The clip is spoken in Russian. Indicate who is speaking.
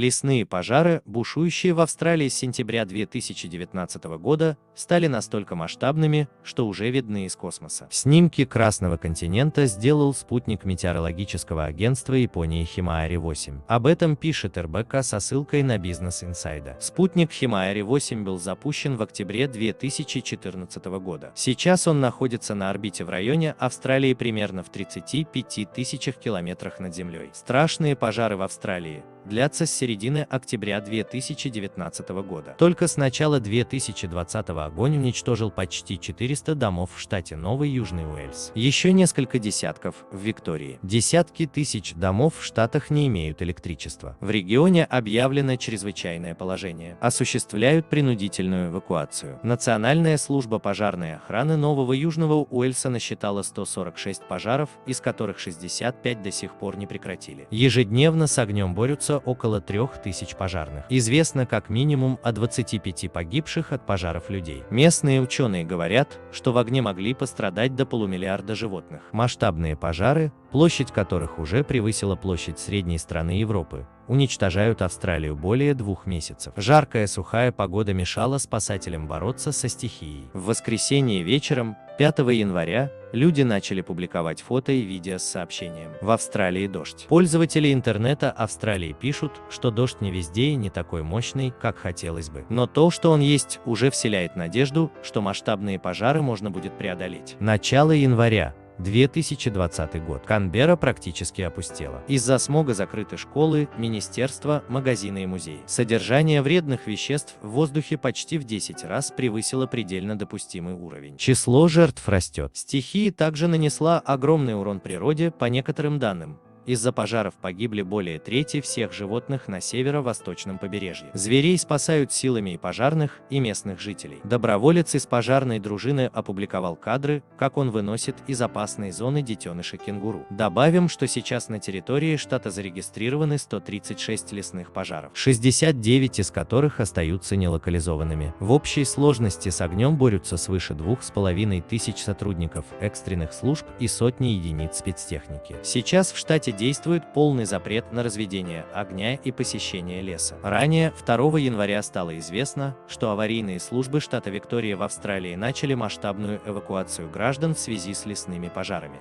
Speaker 1: Лесные пожары, бушующие в Австралии с сентября 2019 года, стали настолько масштабными, что уже видны из космоса. Снимки Красного континента сделал спутник метеорологического агентства Японии Химаари-8. Об этом пишет РБК со ссылкой на Business Insider. Спутник Химаари-8 был запущен в октябре 2014 года. Сейчас он находится на орбите в районе Австралии примерно в 35 тысячах километрах над Землей. Страшные пожары в Австралии длятся с середины октября 2019 года. Только с начала 2020 огонь уничтожил почти 400 домов в штате Новый Южный Уэльс. Еще несколько десятков в Виктории. Десятки тысяч домов в штатах не имеют электричества. В регионе объявлено чрезвычайное положение. Осуществляют принудительную эвакуацию. Национальная служба пожарной охраны Нового Южного Уэльса насчитала 146 пожаров, из которых 65 до сих пор не прекратили. Ежедневно с огнем борются около 3000 пожарных. Известно как минимум о 25 погибших от пожаров людей. Местные ученые говорят, что в огне могли пострадать до полумиллиарда животных. Масштабные пожары, площадь которых уже превысила площадь средней страны Европы, уничтожают Австралию более 2 месяцев. Жаркая сухая погода мешала спасателям бороться со стихией. В воскресенье вечером, 5 января, люди начали публиковать фото и видео с сообщением: в Австралии дождь. Пользователи интернета Австралии пишут, что дождь не везде и не такой мощный, как хотелось бы. Но то, что он есть, уже вселяет надежду, что масштабные пожары можно будет преодолеть. Начало января 2020 год. Канберра практически опустела. Из-за смога закрыты школы, министерства, магазины и музеи. Содержание вредных веществ в воздухе почти в 10 раз превысило предельно допустимый уровень. Число жертв растет. Стихия также нанесла огромный урон природе, по некоторым данным. Из-за пожаров погибли более трети всех животных на северо-восточном побережье. Зверей спасают силами и пожарных, и местных жителей. Доброволец из пожарной дружины опубликовал кадры, как он выносит из опасной зоны детеныша кенгуру. Добавим, что сейчас на территории штата зарегистрированы 136 лесных пожаров, 69 из которых остаются нелокализованными. В общей сложности с огнем борются свыше 2500 сотрудников экстренных служб и сотни единиц спецтехники. Сейчас в штате действует полный запрет на разведение огня и посещение леса. Ранее, 2 января, стало известно, что аварийные службы штата Виктория в Австралии начали масштабную эвакуацию граждан в связи с лесными пожарами.